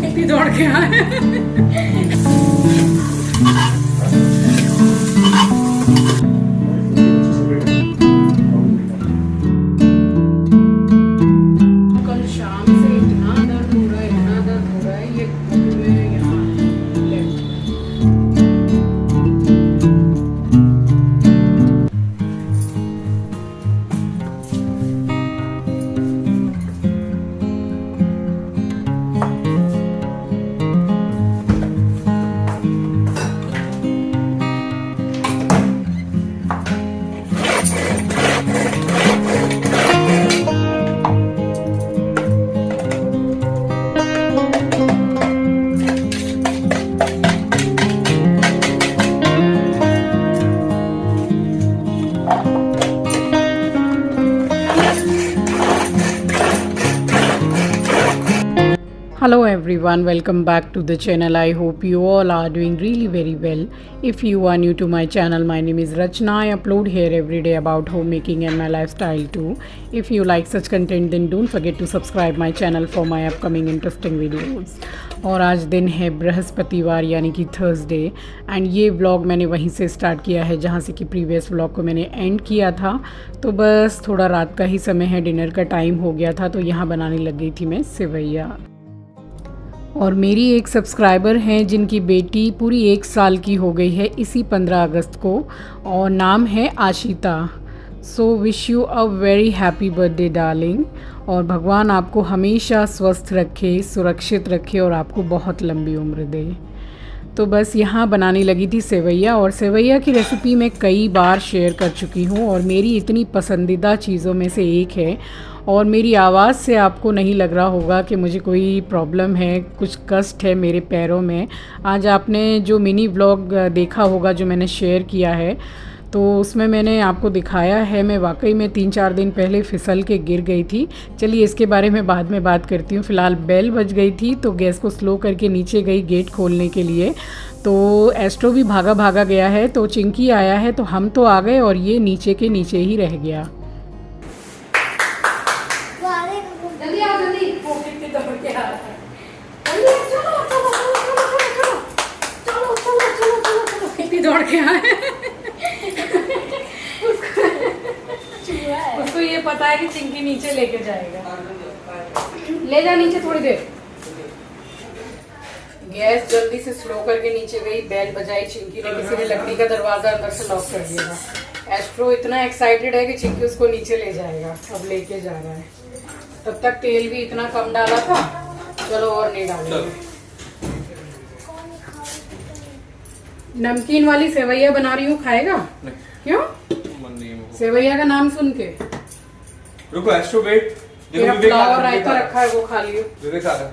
कितनी दौड़ के आए। कल शाम से इतना दर्द हो रहा है, इतना दर्द हो रहा है, ये घुटने में यहाँ left. Hello everyone, welcome back to the channel. I hope you all are doing really very well. If you are new to my channel, my name is Rachna. I upload here every day about homemaking and my lifestyle too. If you like such content then don't forget to subscribe my channel for my upcoming interesting videos. और आज दिन है बृहस्पतिवार यानी कि Thursday and ये vlog मैंने वहीं से स्टार्ट किया है जहाँ से कि प्रीवियस व्लॉग को मैंने एंड किया था। तो बस थोड़ा रात का ही समय है, डिनर का टाइम हो गया था तो यहाँ बनाने लग गई थी मैं सेवैया। और मेरी एक सब्सक्राइबर हैं जिनकी बेटी पूरी 1 साल की हो गई है इसी 15 अगस्त को और नाम है Ashita. So wish you a very happy birthday darling और भगवान आपको हमेशा स्वस्थ रखे, सुरक्षित रखे और आपको बहुत लंबी उम्र दे। तो बस यहाँ बनाने लगी थी सेवैया और सेवैया की रेसिपी मैं कई बार शेयर कर चुकी हूँ और मेरी इतनी पसंदीदा चीज़ों में से एक है। और मेरी आवाज़ से आपको नहीं लग रहा होगा कि मुझे कोई प्रॉब्लम है, कुछ कष्ट है मेरे पैरों में। आज आपने जो मिनी व्लॉग देखा होगा जो मैंने शेयर किया है तो उसमें मैंने आपको दिखाया है मैं वाकई में 3-4 दिन पहले फिसल के गिर गई थी। चलिए इसके बारे में बाद में बात करती हूँ। फ़िलहाल बेल बज गई थी तो गैस को स्लो करके नीचे गई गेट खोलने के लिए। तो एस्ट्रो भी भागा भागा गया है तो चिंकी आया है तो हम तो आ गए और ये नीचे के नीचे ही रह गया। जल्दी आओ जल्दी, वो कितनी दौड़ के आ रहा है। जल्दी चलो चलो चलो चलो चलो चलो चलो चलो, कितनी दौड़ के आए। उसको ये पता है कि चिंकी नीचे लेके जाएगा। ले जा नीचे थोड़ी देर। गैस जल्दी से स्लो करके नीचे गई, बेल बजाई चिंकी ने, किसी ने लकड़ी का दरवाजा अंदर से लॉक कर दिया था। एस्ट्रो इतना एक्साइटेड है कि चिंकी उसको नीचे ले जाएगा, अब लेके जा रहा है। तब तक तेल भी इतना कम डाला था, चलो और नहीं डालेंगे। नमकीन वाली सेवैया बना रही हूँ, खाएगा? क्यों? सेवैया का नाम सुन के रुको एस्ट्रो वेट, फ्लावर रायता रखा है वो खा लियो। विवेक आ रहा।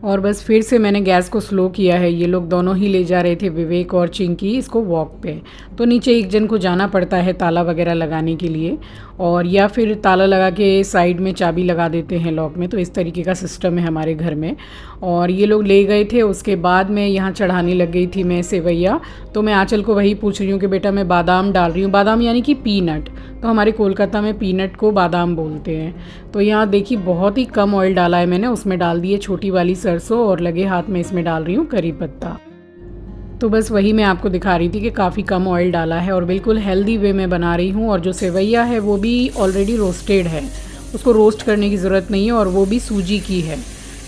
और बस फिर से मैंने गैस को स्लो किया है। ये लोग दोनों ही ले जा रहे थे, विवेक और चिंकी, इसको वॉक पे। तो नीचे एक जन को जाना पड़ता है ताला वगैरह लगाने के लिए और या फिर ताला लगा के साइड में चाबी लगा देते हैं लॉक में। तो इस तरीके का सिस्टम है हमारे घर में। और ये लोग ले गए थे, उसके बाद में यहाँ चढ़ाने लग गई थी मैं सेवैया। तो मैं आंचल को वही पूछ रही हूँ कि बेटा मैं बादाम डाल रही हूँ, बादाम यानी कि पीनट। तो हमारे कोलकाता में पीनट को बादाम बोलते हैं। तो यहाँ देखिए बहुत ही कम ऑयल डाला है मैंने, उसमें डाल दिए छोटी वाली सरसों और लगे हाथ में इसमें डाल रही हूँ करी पत्ता। तो बस वही मैं आपको दिखा रही थी कि काफ़ी कम ऑयल डाला है और बिल्कुल हेल्दी वे में बना रही हूँ। और जो सेवैया है वो भी ऑलरेडी रोस्टेड है, उसको रोस्ट करने की ज़रूरत नहीं है और वो भी सूजी की है,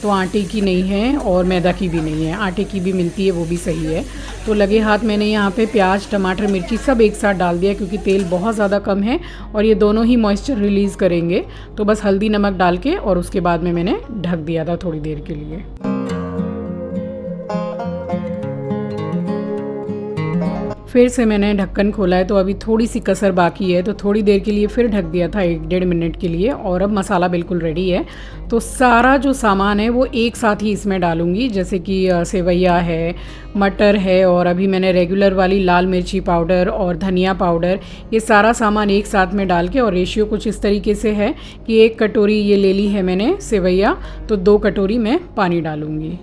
तो आटे की नहीं है और मैदा की भी नहीं है, आटे की भी मिलती है वो भी सही है। तो लगे हाथ मैंने यहाँ पे प्याज, टमाटर, मिर्ची सब एक साथ डाल दिया क्योंकि तेल बहुत ज़्यादा कम है और ये दोनों ही मॉइस्चर रिलीज़ करेंगे। तो बस हल्दी नमक डाल के और उसके बाद में मैंने ढक दिया था थोड़ी देर के लिए। फिर से मैंने ढक्कन खोला है तो अभी थोड़ी सी कसर बाकी है तो थोड़ी देर के लिए फिर ढक दिया था 1-1.5 मिनट के लिए। और अब मसाला बिल्कुल रेडी है तो सारा जो सामान है वो एक साथ ही इसमें डालूंगी, जैसे कि सेवैया है, मटर है और अभी मैंने रेगुलर वाली लाल मिर्ची पाउडर और धनिया पाउडर, ये सारा सामान एक साथ में डाल के। और रेशियो कुछ इस तरीके से है कि 1 कटोरी ये ले ली है मैंने सेवैया तो 2 कटोरी मैं पानी डालूँगी।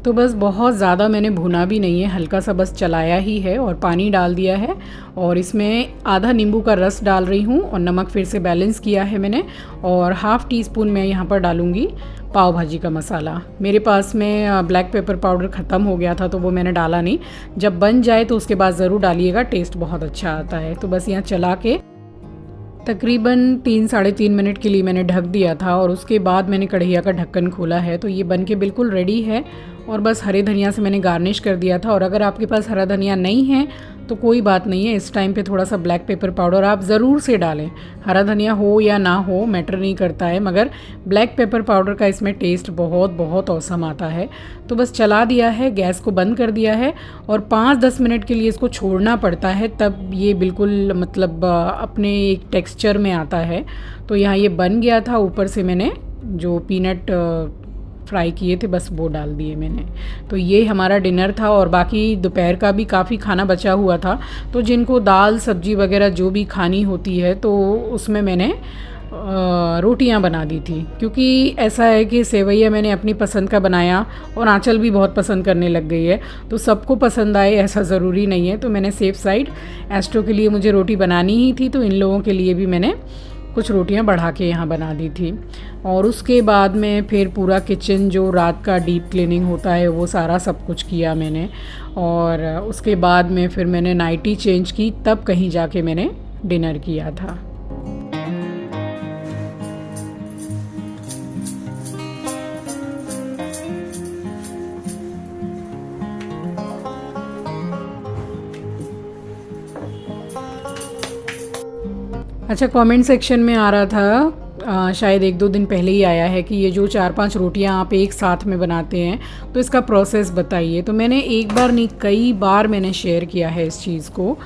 तो बस बहुत ज़्यादा मैंने भुना भी नहीं है, हल्का सा बस चलाया ही है और पानी डाल दिया है और इसमें आधा नींबू का रस डाल रही हूँ और नमक फिर से बैलेंस किया है मैंने। और हाफ़ टी स्पून मैं यहाँ पर डालूँगी पाव भाजी का मसाला। मेरे पास में ब्लैक पेपर पाउडर ख़त्म हो गया था तो वो मैंने डाला नहीं। जब बन जाए तो उसके बाद ज़रूर डालिएगा, टेस्ट बहुत अच्छा आता है। तो बस यहाँ चला के तकरीबन 3-3.5 मिनट के लिए मैंने ढक दिया था और उसके बाद मैंने कढ़ैया का ढक्कन खोला है। तो ये बन के बिल्कुल रेडी है और बस हरे धनिया से मैंने गार्निश कर दिया था। और अगर आपके पास हरा धनिया नहीं है तो कोई बात नहीं है, इस टाइम पे थोड़ा सा ब्लैक पेपर पाउडर आप ज़रूर से डालें। हरा धनिया हो या ना हो मैटर नहीं करता है, मगर ब्लैक पेपर पाउडर का इसमें टेस्ट बहुत बहुत औसम आता है। तो बस चला दिया है, गैस को बंद कर दिया है और 5-10 मिनट के लिए इसको छोड़ना पड़ता है, तब ये बिल्कुल मतलब अपने एक टेक्सचर में आता है। तो यहाँ ये बन गया था। ऊपर से मैंने जो पीनट फ्राई किए थे बस वो डाल दिए मैंने। तो ये हमारा डिनर था और बाकी दोपहर का भी काफ़ी खाना बचा हुआ था। तो जिनको दाल सब्जी वगैरह जो भी खानी होती है तो उसमें मैंने रोटियां बना दी थी, क्योंकि ऐसा है कि सेवैया मैंने अपनी पसंद का बनाया और आंचल भी बहुत पसंद करने लग गई है। तो सबको पसंद आए ऐसा ज़रूरी नहीं है। तो मैंने सेफ साइड एस्ट्रो के लिए मुझे रोटी बनानी ही थी, तो इन लोगों के लिए भी मैंने कुछ रोटियां बढ़ा के यहाँ बना दी थी। और उसके बाद में फिर पूरा किचन जो रात का डीप क्लीनिंग होता है वो सारा सब कुछ किया मैंने। और उसके बाद में फिर मैंने नाइटी चेंज की, तब कहीं जाके मैंने डिनर किया था। अच्छा, कमेंट सेक्शन में आ रहा था, शायद 1-2 दिन पहले ही आया है कि ये जो 4-5 रोटियां आप एक साथ में बनाते हैं तो इसका प्रोसेस बताइए। तो मैंने एक बार नहीं कई बार मैंने शेयर किया है इस चीज़ को,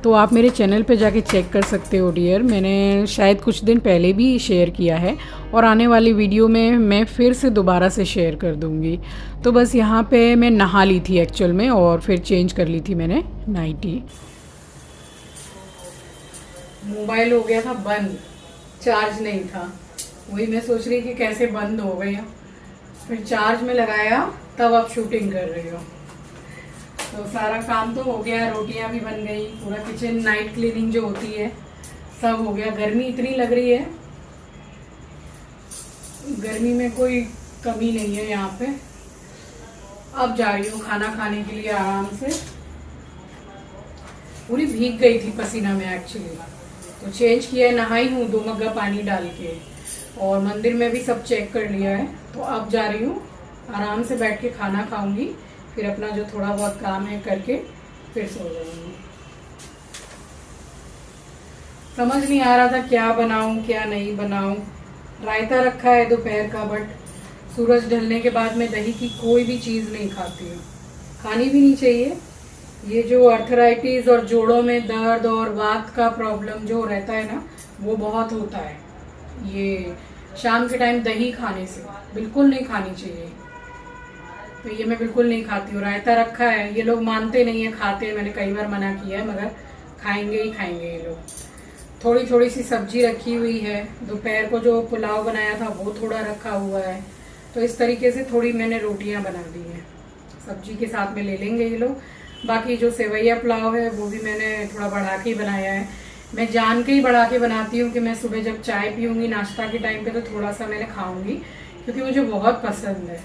तो आप मेरे चैनल पे जाके चेक कर सकते हो डियर। मैंने शायद कुछ दिन पहले भी शेयर किया है और आने वाली वीडियो में मैं फिर से दोबारा से शेयर कर दूँगी। तो बस यहाँ पे मैं नहा ली थी एक्चुअल में और फिर चेंज कर ली थी मैंने नाइटी। मोबाइल हो गया था बंद, चार्ज नहीं था, वही मैं सोच रही कि कैसे बंद हो गया। फिर चार्ज में लगाया तब अब शूटिंग कर रही हो। तो सारा काम तो हो गया, रोटियां भी बन गई, पूरा किचन नाइट क्लीनिंग जो होती है सब हो गया। गर्मी इतनी लग रही है, गर्मी में कोई कमी नहीं है यहाँ पे। अब जा रही हूँ खाना खाने के लिए आराम से। पूरी भीग गई थी पसीना में एक्चुअली, तो चेंज किया है, नहाई हूँ 2 मग्गा पानी डाल के और मंदिर में भी सब चेक कर लिया है। तो अब जा रही हूँ आराम से बैठ के खाना खाऊंगी, फिर अपना जो थोड़ा बहुत काम है करके फिर सो जाऊंगी। समझ नहीं आ रहा था क्या बनाऊं क्या नहीं बनाऊं। रायता रखा है दोपहर का, बट सूरज ढलने के बाद मैं दही की कोई भी चीज़ नहीं खाती हूँ, खानी भी नहीं चाहिए। ये जो अर्थराइटिस और जोड़ों में दर्द और वात का प्रॉब्लम जो रहता है ना, वो बहुत होता है। ये शाम के टाइम दही खाने से बिल्कुल नहीं खानी चाहिए। तो ये मैं बिल्कुल नहीं खाती हूँ। रायता रखा है, ये लोग मानते नहीं है, खाते हैं, मैंने कई बार मना किया है, मगर खाएंगे ही खाएंगे ये लोग। थोड़ी थोड़ी सी सब्जी रखी हुई है, दोपहर को जो पुलाव बनाया था वो थोड़ा रखा हुआ है। तो इस तरीके से थोड़ी मैंने रोटियां बना दी हैं, सब्जी के साथ में ले लेंगे ये लोग। बाकी जो सेवैया पुलाव है वो भी मैंने थोड़ा बढ़ा के ही बनाया है। मैं जान के ही बढ़ा के बनाती हूँ कि मैं सुबह जब चाय पीऊँगी नाश्ता के टाइम पे तो थोड़ा सा मैंने खाऊंगी, क्योंकि मुझे बहुत पसंद है।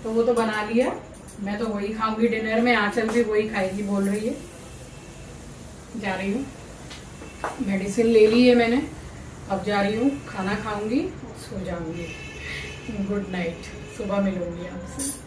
तो वो तो बना लिया, मैं तो वही खाऊंगी डिनर में। आंचल भी वही खाएगी बोल रही है। जा रही हूँ, मेडिसिन ले ली है मैंने, अब जा रही हूँ खाना खाऊंगी, सो जाऊंगी। गुड नाइट, सुबह मिलूंगी आपसे।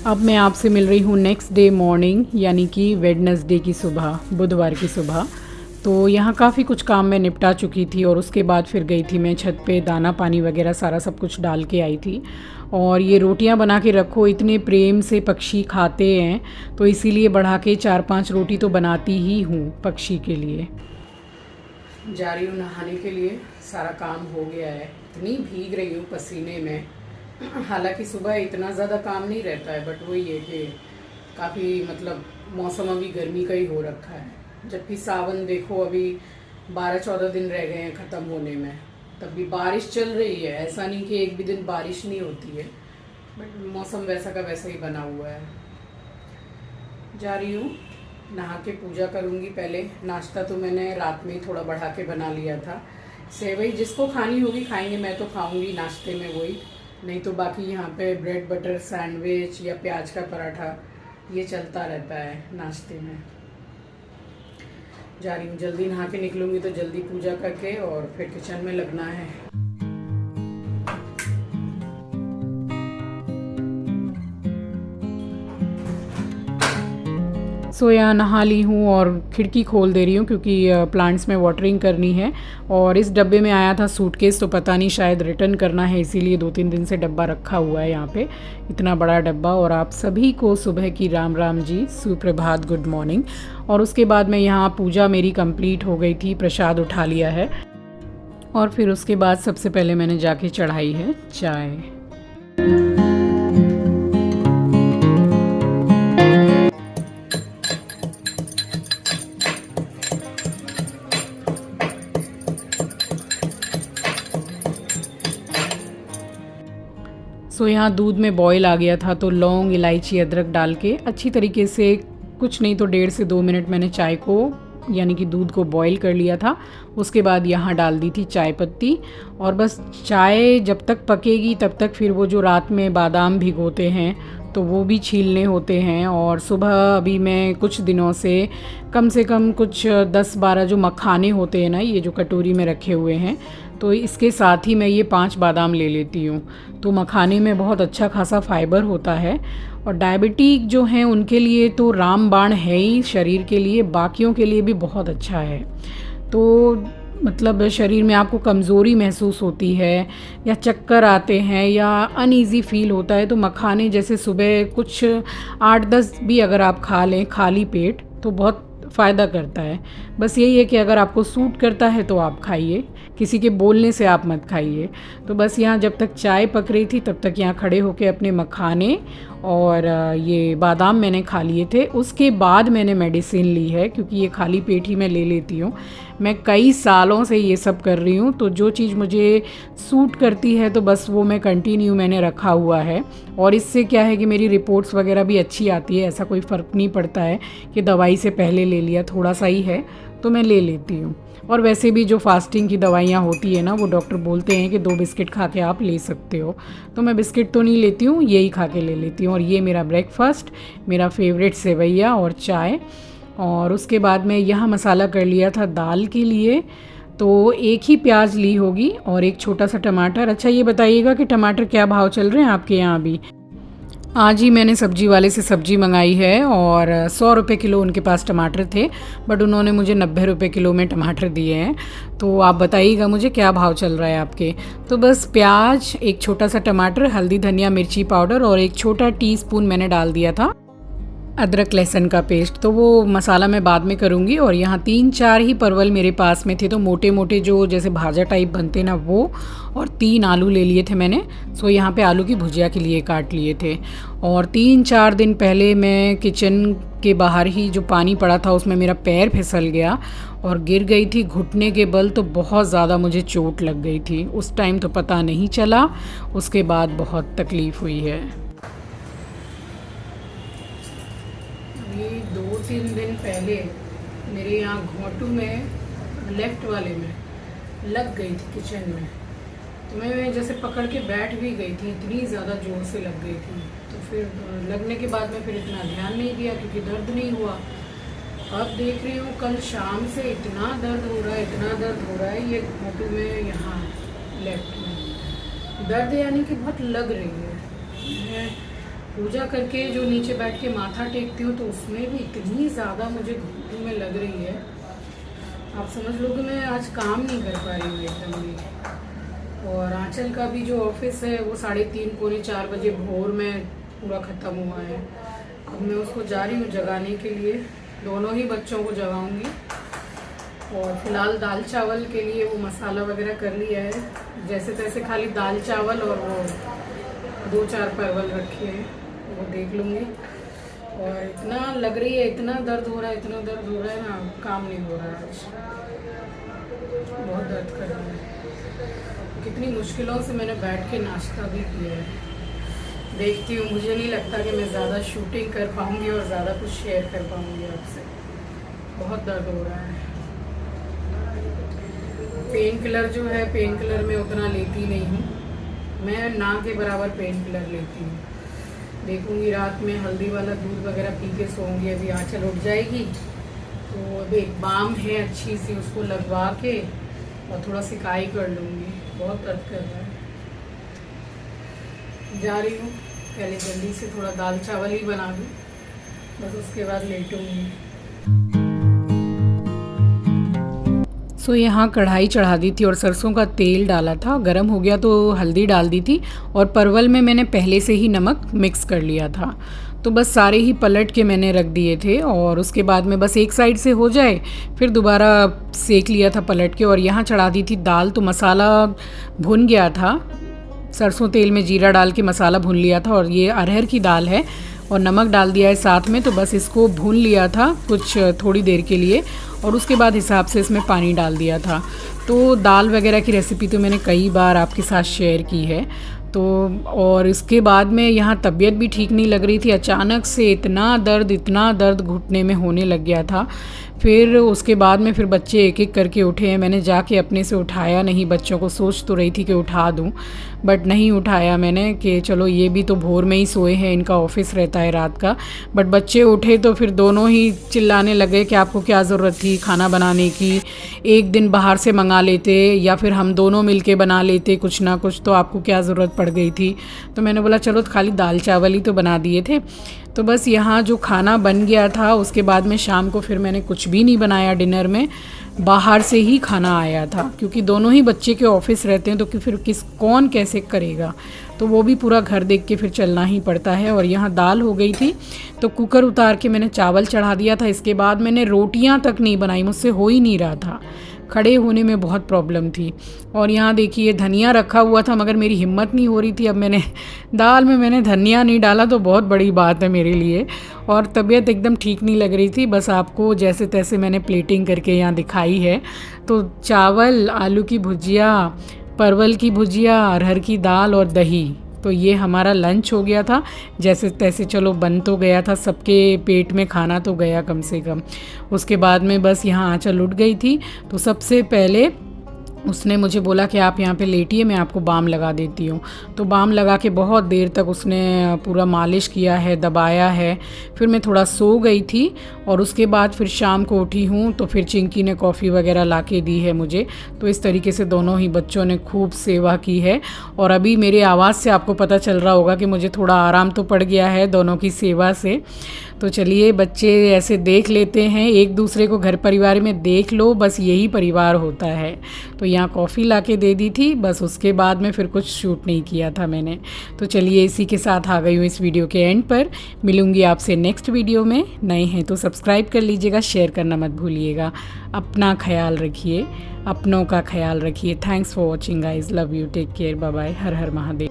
अब मैं आपसे मिल रही हूँ नेक्स्ट डे मॉर्निंग, यानी कि वेडनेसडे की सुबह, बुधवार की सुबह। तो यहाँ काफ़ी कुछ काम मैं निपटा चुकी थी और उसके बाद फिर गई थी मैं छत पे, दाना पानी वगैरह सारा सब कुछ डाल के आई थी। और ये रोटियाँ बना के रखो, इतने प्रेम से पक्षी खाते हैं, तो इसीलिए बढ़ा के 4-5 रोटी तो बनाती ही हूँ पक्षी के लिए। जा रही हूँ नहाने के लिए, सारा काम हो गया है। इतनी भीग रही हूँ पसीने में, हालांकि सुबह इतना ज़्यादा काम नहीं रहता है, बट वही है कि काफ़ी मतलब मौसम अभी गर्मी का ही हो रखा है। जबकि सावन देखो अभी 12-14 दिन रह गए हैं ख़त्म होने में, तब भी बारिश चल रही है। ऐसा नहीं कि एक भी दिन बारिश नहीं होती है, बट मौसम वैसा का वैसा ही बना हुआ है। जा रही हूँ नहा के पूजा करूँगी। पहले नाश्ता तो मैंने रात में ही थोड़ा बढ़ा के बना लिया था। सेवई जिसको खानी होगी खाएंगे, मैं तो खाऊंगी नाश्ते में वही, नहीं तो बाकी यहाँ पे ब्रेड बटर सैंडविच या प्याज का पराठा ये चलता रहता है नाश्ते में। जा रही हूँ, जल्दी नहा के निकलूँगी तो जल्दी पूजा करके और फिर किचन में लगना है। सो यहाँ नहा ली हूँ और खिड़की खोल दे रही हूँ क्योंकि प्लांट्स में वाटरिंग करनी है। और इस डब्बे में आया था सूटकेस, तो पता नहीं शायद रिटर्न करना है, इसीलिए 2-3 दिन से डब्बा रखा हुआ है यहाँ पे, इतना बड़ा डब्बा। और आप सभी को सुबह की राम राम जी, सुप्रभात, गुड मॉर्निंग। और उसके बाद में यहाँ पूजा मेरी कंप्लीट हो गई थी, प्रसाद उठा लिया है और फिर उसके बाद सबसे पहले मैंने जाके चढ़ाई है चाय। सो यहाँ दूध में बॉईल आ गया था, तो लौंग, इलायची, अदरक डाल के अच्छी तरीके से कुछ नहीं तो 1.5 से 2 मिनट मैंने चाय को यानी कि दूध को बॉईल कर लिया था। उसके बाद यहाँ डाल दी थी चाय पत्ती और बस चाय जब तक पकेगी तब तक फिर वो जो रात में बादाम भिगोते हैं तो वो भी छीलने होते हैं। और सुबह अभी मैं कुछ दिनों से कम कुछ 10-12 जो मखाने होते हैं ना, ये जो कटोरी में रखे हुए हैं, तो इसके साथ ही मैं ये 5 बादाम ले लेती हूँ। तो मखाने में बहुत अच्छा खासा फाइबर होता है और डायबिटिक जो हैं उनके लिए तो रामबाण है ही शरीर के लिए, बाकियों के लिए भी बहुत अच्छा है। तो मतलब शरीर में आपको कमज़ोरी महसूस होती है या चक्कर आते हैं या अनईज़ी फील होता है, तो मखाने जैसे सुबह कुछ 8-10 भी अगर आप खा लें खाली पेट तो बहुत फ़ायदा करता है। बस यही है कि अगर आपको सूट करता है तो आप खाइए, किसी के बोलने से आप मत खाइए। तो बस यहाँ जब तक चाय पक रही थी तब तक यहाँ खड़े होके अपने मखाने और ये बादाम मैंने खा लिए थे। उसके बाद मैंने मेडिसिन ली है क्योंकि ये खाली पेट ही मैं ले लेती हूँ। मैं कई सालों से ये सब कर रही हूँ, तो जो चीज़ मुझे सूट करती है तो बस वो मैं कंटिन्यू मैंने रखा हुआ है। और इससे क्या है कि मेरी रिपोर्ट्स वगैरह भी अच्छी आती है, ऐसा कोई फ़र्क नहीं पड़ता है कि दवाई से पहले ले लिया, थोड़ा सा ही है तो मैं ले लेती हूँ। और वैसे भी जो फास्टिंग की दवाइयाँ होती है ना, वो डॉक्टर बोलते हैं कि 2 बिस्किट खा के आप ले सकते हो, तो मैं बिस्किट तो नहीं लेती हूँ, यही खा के ले लेती हूँ। और ये मेरा ब्रेकफास्ट, मेरा फेवरेट सेवैया और चाय। और उसके बाद मैं यहाँ मसाला कर लिया था दाल के लिए, तो 1 ही प्याज ली होगी और 1 छोटा सा टमाटर। अच्छा ये बताइएगा कि टमाटर क्या भाव चल रहे हैं आपके यहाँ भी? आज ही मैंने सब्जी वाले से सब्ज़ी मंगाई है और 100 रुपये किलो उनके पास टमाटर थे, बट उन्होंने मुझे 90 रुपये किलो में टमाटर दिए हैं। तो आप बताइएगा मुझे क्या भाव चल रहा है आपके। तो बस प्याज, 1 छोटा सा टमाटर, हल्दी, धनिया, मिर्ची पाउडर और 1 छोटा टीस्पून मैंने डाल दिया था अदरक लहसुन का पेस्ट। तो वो मसाला मैं बाद में करूँगी। और यहाँ 3-4 ही परवल मेरे पास में थे, तो मोटे मोटे जो जैसे भाजा टाइप बनते ना वो, और 3 आलू ले लिए थे मैंने। सो यहाँ पे आलू की भुजिया के लिए काट लिए थे। और 3-4 दिन पहले मैं किचन के बाहर ही जो पानी पड़ा था उसमें मेरा पैर फिसल गया और गिर गई थी घुटने के बल, तो बहुत ज़्यादा मुझे चोट लग गई थी। उस टाइम तो पता नहीं चला, उसके बाद बहुत तकलीफ़ हुई है। ये 2-3 दिन पहले मेरे यहाँ घोंटू में लेफ़्ट वाले में लग गई थी किचन में, तो मैं जैसे पकड़ के बैठ भी गई थी, इतनी ज़्यादा ज़ोर से लग गई थी। तो फिर लगने के बाद में फिर इतना ध्यान नहीं दिया क्योंकि दर्द नहीं हुआ। अब देख रही हूँ कल शाम से इतना दर्द हो रहा है, इतना दर्द हो रहा है। ये घोंटू में यहाँ लेफ़्ट में दर्द यानी कि बहुत लग रही है। मैं पूजा करके जो नीचे बैठ के माथा टेकती हूँ तो उसमें भी इतनी ज़्यादा मुझे घुटनों में लग रही है। आप समझ लो कि मैं आज काम नहीं कर पा रही हूँ एकदम भी। और आंचल का भी जो ऑफिस है वो 3:30 पौने 4 बजे भोर में पूरा ख़त्म हुआ है। अब मैं उसको जा रही हूँ जगाने के लिए, दोनों ही बच्चों को जगाऊंगी। और फिलहाल दाल चावल के लिए वो मसाला वगैरह कर लिया है, जैसे तैसे खाली दाल चावल और वो 2-4 परवल रखे हैं, वो देख लूँगी। और इतना लग रही है, इतना दर्द हो रहा है, इतना दर्द हो रहा है ना, काम नहीं हो रहा है आज, बहुत दर्द कर रहा है। कितनी मुश्किलों से मैंने बैठ के नाश्ता भी किया है। देखती हूँ, मुझे नहीं लगता कि मैं ज़्यादा शूटिंग कर पाऊँगी और ज़्यादा कुछ शेयर कर पाऊँगी आपसे। बहुत दर्द हो रहा है। पेन किलर जो है, पेन किलर मैं उतना लेती नहीं हूँ, मैं ना के बराबर पेन किलर लेती हूँ। देखूँगी रात में हल्दी वाला दूध वगैरह पी के सोऊंगी। अभी आंचल उठ जाएगी तो अभी एक बाम है अच्छी सी, उसको लगवा के और थोड़ा सिकाई कर लूँगी। बहुत दर्द कर रहा है। जा रही हूँ, पहले जल्दी से थोड़ा दाल चावल ही बना दूँ, बस उसके बाद लेटूँगी। सो यहाँ कढ़ाई चढ़ा दी थी और सरसों का तेल डाला था, गरम हो गया तो हल्दी डाल दी थी और परवल में मैंने पहले से ही नमक मिक्स कर लिया था। तो बस सारे ही पलट के मैंने रख दिए थे और उसके बाद में बस एक साइड से हो जाए फिर दोबारा सेक लिया था पलट के। और यहाँ चढ़ा दी थी दाल, तो मसाला भुन गया था, सरसों तेल में जीरा डाल के मसाला भून लिया था। और ये अरहर की दाल है और नमक डाल दिया है साथ में, तो बस इसको भून लिया था कुछ थोड़ी देर के लिए और उसके बाद हिसाब से इसमें पानी डाल दिया था। तो दाल वगैरह की रेसिपी तो मैंने कई बार आपके साथ शेयर की है। तो और इसके बाद में यहाँ तबीयत भी ठीक नहीं लग रही थी, अचानक से इतना दर्द घुटने में होने लग गया था। फिर उसके बाद में फिर बच्चे एक एक करके उठे हैं, मैंने जाके अपने से उठाया नहीं बच्चों को, सोच तो रही थी कि उठा दूं बट नहीं उठाया मैंने कि चलो ये भी तो भोर में ही सोए हैं, इनका ऑफिस रहता है रात का। बट बच्चे उठे तो फिर दोनों ही चिल्लाने लगे कि आपको क्या ज़रूरत थी खाना बनाने की, एक दिन बाहर से मंगा लेते या फिर हम दोनों मिलके बना लेते कुछ ना कुछ, तो आपको क्या ज़रूरत पड़ गई थी। तो मैंने बोला चलो खाली दाल चावल ही तो बना दिए थे। तो बस यहाँ जो खाना बन गया था उसके बाद में शाम को फिर मैंने कुछ भी नहीं बनाया डिनर में, बाहर से ही खाना आया था क्योंकि दोनों ही बच्चे के ऑफिस रहते हैं, तो फिर कौन कैसे करेगा, तो वो भी पूरा घर देख के फिर चलना ही पड़ता है। और यहाँ दाल हो गई थी तो कुकर उतार के मैंने चावल चढ़ा दिया था। इसके बाद मैंने रोटियाँ तक नहीं बनाई, मुझसे हो ही नहीं रहा था, खड़े होने में बहुत प्रॉब्लम थी। और यहाँ देखिए धनिया रखा हुआ था मगर मेरी हिम्मत नहीं हो रही थी, अब मैंने दाल में मैंने धनिया नहीं डाला तो बहुत बड़ी बात है मेरे लिए। और तबीयत एकदम ठीक नहीं लग रही थी, बस आपको जैसे तैसे मैंने प्लेटिंग करके यहाँ दिखाई है। तो चावल, आलू की भुजिया, परवल की भुजिया, अरहर की दाल और दही, तो ये हमारा लंच हो गया था जैसे तैसे। चलो बन तो गया था, सबके पेट में खाना तो गया कम से कम। उसके बाद में बस यहाँ आंचल उठ गई थी तो सबसे पहले उसने मुझे बोला कि आप यहाँ पे लेटिए, मैं आपको बाम लगा देती हूँ। तो बाम लगा के बहुत देर तक उसने पूरा मालिश किया है, दबाया है। फिर मैं थोड़ा सो गई थी और उसके बाद फिर शाम को उठी हूँ तो फिर चिंकी ने कॉफ़ी वगैरह ला के दी है मुझे। तो इस तरीके से दोनों ही बच्चों ने खूब सेवा की है। और अभी मेरी आवाज़ से आपको पता चल रहा होगा कि मुझे थोड़ा आराम तो पड़ गया है दोनों की सेवा से। तो चलिए बच्चे ऐसे देख लेते हैं, एक दूसरे को घर परिवार में देख लो, बस यही परिवार होता है। तो यहाँ कॉफ़ी ला के दे दी थी, बस उसके बाद में फिर कुछ शूट नहीं किया था मैंने। तो चलिए इसी के साथ आ गई हूँ इस वीडियो के एंड पर। मिलूँगी आपसे नेक्स्ट वीडियो में। नए हैं तो सब्सक्राइब कर लीजिएगा, शेयर करना मत भूलिएगा। अपना ख्याल रखिए, अपनों का ख्याल रखिए। Thanks for watching guys, love you, take care, bye bye, हर हर महादेव।